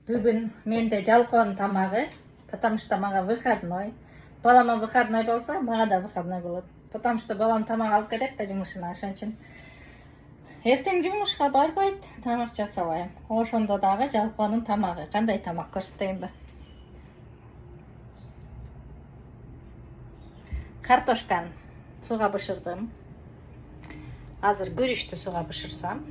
Бүгін менде жалқон тамағы, потому что мага выходной. Балама выходной болса, мага да выходной болот. Потому что балам тамақ алып кетет да жұмышына, ошон үчүн эртең жумушка барбайт, тамак жасабайм. Ошондо дагы жалконун тамагы. Кандай тамак көрсөтөйүнбү? Картошканы сууга бышырдым. Азыр күрүчтү сууга бышырсам,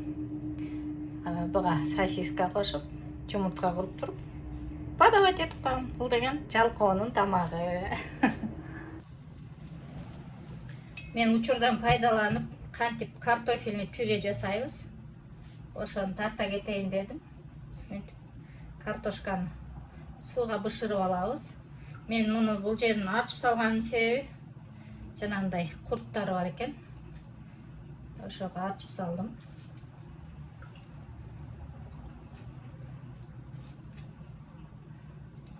буга сосиска кошуп, жумуртка куруп туруп, подавать этип коем. Бул деген жалкоонун тамагы. Мен учурдан пайдаланып, кантип картофельный пюре жасайбыз. Ошону тарта кетейин дедим. Картошканы сууга бышырып алабыз. Мен муну бул жерин арчып салганын себеби жанагындай курттары бар экен. Ошого арчып салдым.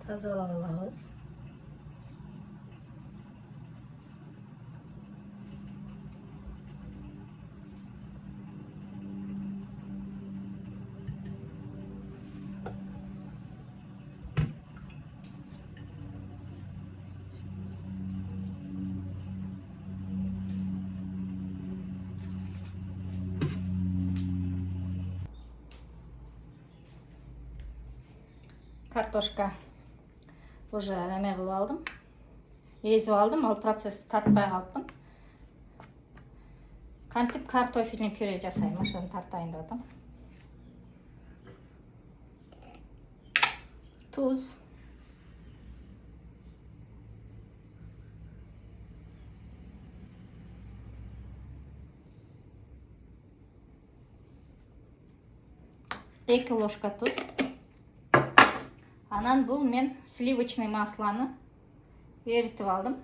Тазалап алабыз. Картошка уже неме кылып алдым. Езип алдым, ал процессти тартпай калыптым. Кантип картофельный пюре жасайм, ошону тартайын деп атам. Туз. Эки ложка туз. Анан бул мен сливочный масланы эритип алдым.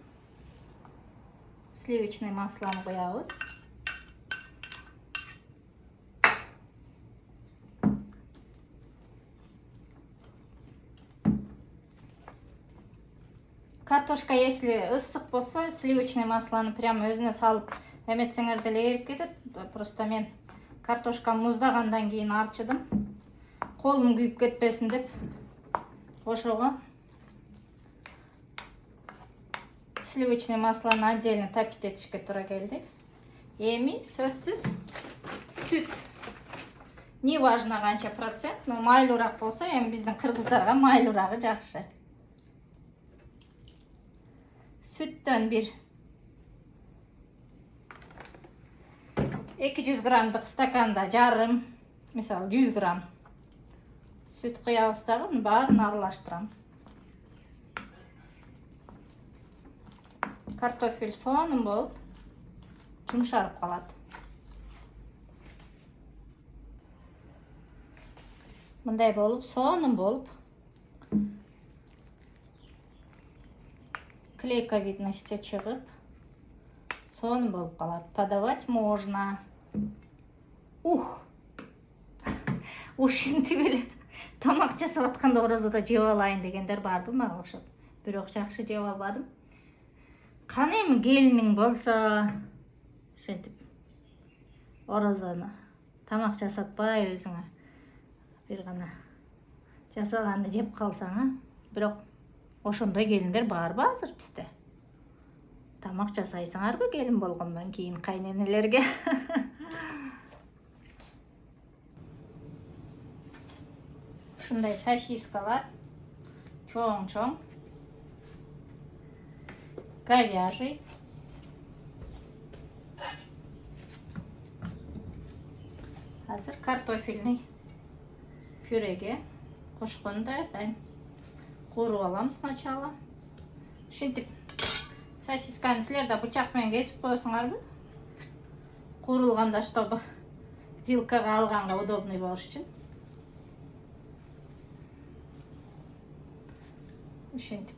Сливочный масланы коябыз. Картошка если ысык болсо, сливочный масланы прямо өзүнө салып эметсеңер деле эрип кетет. Просто мен картошка муздагандан кийин арчыдым. Колум күйүп кетпесин деп ошого сливочный масланы отдельно тапить этишке туура келди. Эми сөзсүз сүт. Не важно канча процент, но майлуураак болсо, эми биздин кыргыздарга майлуурагы жакшы. Сүттөн бир 200 граммдык стаканда жарым, мисалы 100 грамм сүт куябыз дагы, баарын аралаштырам. Картофель сонун болуп жумшарып калат. Мындай болуп, сонун болуп клейковидности чыгып, сонун болуп калат. Подавать можно. Ушинтип эле тамак жасап атканда оразада жеп алайын дегендер барбы, мага окшоп. Бирок жакшы жеп албадым. Кана эми келиниң болсо, ошентип оразаны тамак жасатпай өзүңө бир гана жасаганды жеп калсаң, бирок ошондой келиндер барбы азыр бизде? Тамак жасайсыңарбы келин болгондон кийин кайненелерге? Ушундай сосискалар, чоң-чоң, говяжий, азыр картофельный пюреге кошкондой атайм. Кууруп алам сначала. Ушинтип сосисканы силер да бычак менен кесип коесуңарбы? Куурулганда, чтобы вилкага алганга удобный болуш үчүн. Ушинтип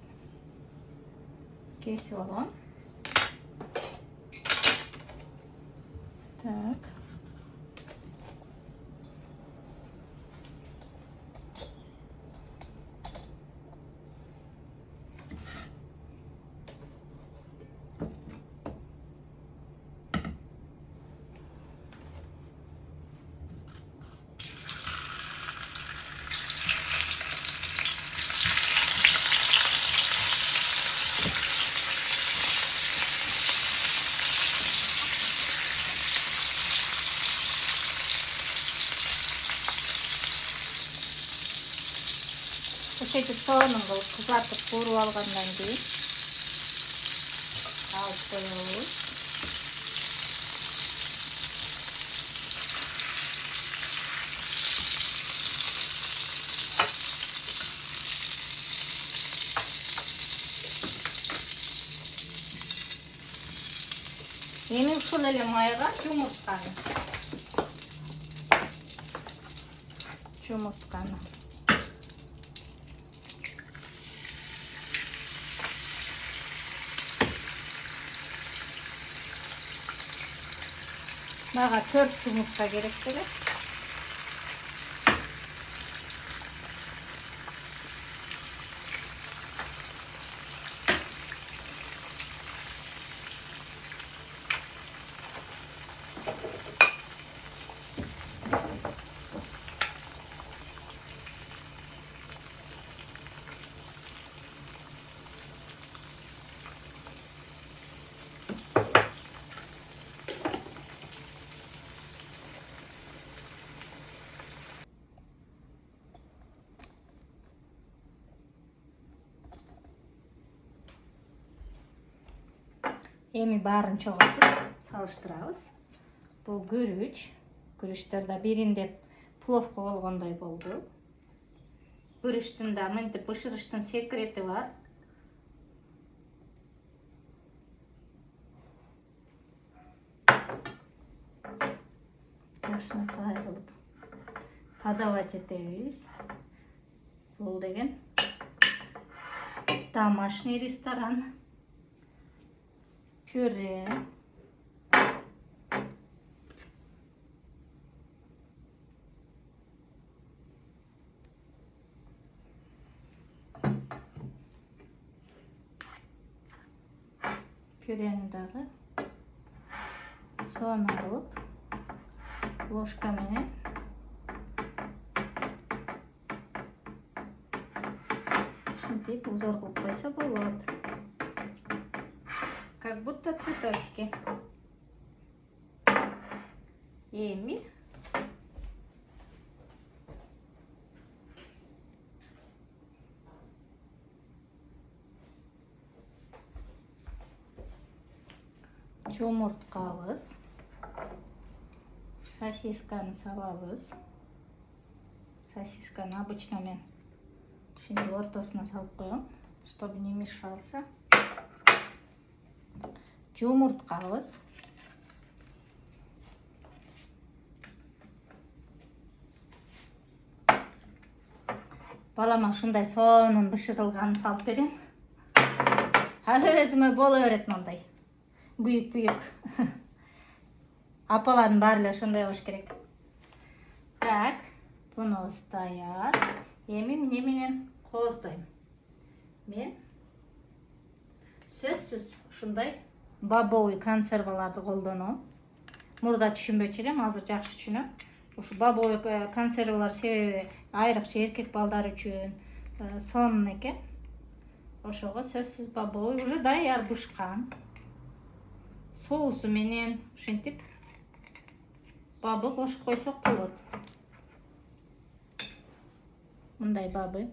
кесип алам. Так. Ошентип соонун кылып кызартып кууруп алгандан кийин алып коебуз. Эми ушул эле майга жумуртканы мага 4 жумуртка керек белет. Эми баарын чогултуп салыштырабыз. Бул күрүч. Күрүчтөр да биринде пловко болгондой болду. Күрүчтүн да мынтип бышырыштын секрети бар. Жакшынакай кылып подавать этебиз. Бул деген домашний ресторан. Пюре. Пюрени дагы соон кылып ложка менен ушинтип узор кылып койсо болот. Как будто цветочки. Эми жумурткабыз. Сосисканы салабыз. Сосисканы обычно мен ушинтип ортосуна салып коем, чтобы не мешался. Жумурткабыз. Балама ушундай соонун бышырылганын салып берем. Ал өзүмө боло берет мындай. Күйүк. Апалардын баары эле ошондой болуш керек. Так, бунубуз даяр. Эми эмне менен кооздойм? Мен сөзсүз ушундай бобовый консерваларды колдоном. Мурда түшүнбөчү элем, азыр жакшы түшүнөм. Ушу бобовый консервалар себеби айрыкча эркек балдар үчүн сонун экен. Ошого сөзсүз бобовый уже даяр бышкан. Соусу менен ушинтип бабы кошуп койсок болот. Мындай бабы.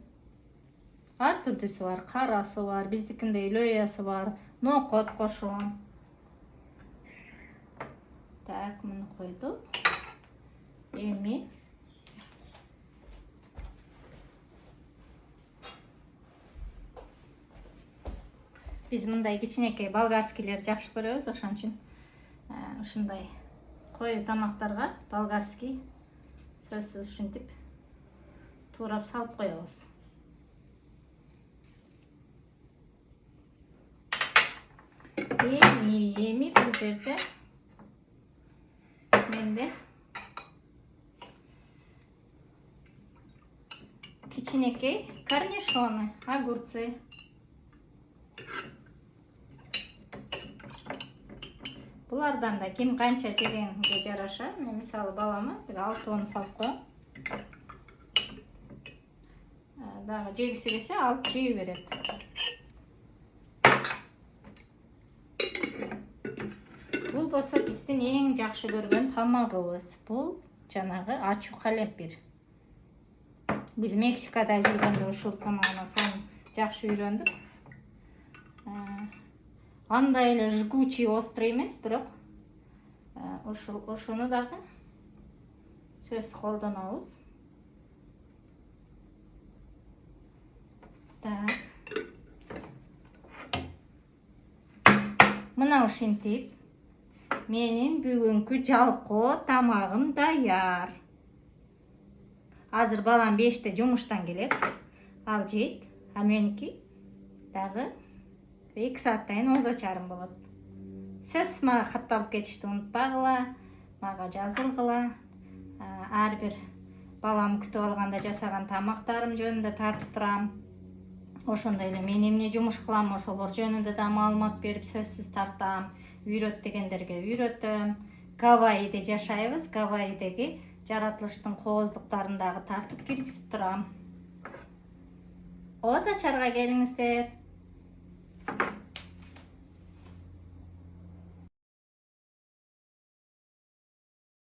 Ар түрдүсү бар, карасы бар, биздикиндей лөясы бар, нокот кошом. Так, муну койдук. Эми биз мындай кичинекей болгарскийлерди жакшы көрөбүз, ошон үчүн ушундай кою тамактарга болгарский сөзсүз ушинтип туурап салып коебуз. Эми бул жерде менде кичинекей корнишоны, огурцы. Булардан да ким канча жегенге жараша. Мен мисалы балама 6-10 салып коем. Дагы жегиси келсе алып жей берет. Бул болсо биздин эң жакшы көргөн тамагыбыз. Бул жанагы ачуу калемпир. Біз Мексикада жүргенде ушул тамагына соны жакшы үйрөндүк. Андай эле жгучий острый эмес, бирок ошону дагы сөзсүз колдонобуз. Так. Мына ушинтип менин бүгүнкү жалкоо тамагым даяр. Азыр балам 5-те жумуштан келет. Ал жейт, а меники дагы 2 сааттан кийин 9:30 болот. Сөзсүз мага катталып кетишти унутпагыла, мага жазылгыла. Ар бир балам күтүп алганда жасаган тамактарым жөнүндө тартып турам. Ошондой эле мен эмне жумуш кылам, ошолор жөнүндө да маалымат берип сөзсүз тартам. Үйрөт дегендерге үйрөтөм. Гавайиде жашайбыз. Гавайидеги жаратылыштын кооздуктарын дагы тартып киргизип турам. Оз ачарга келиңиздер.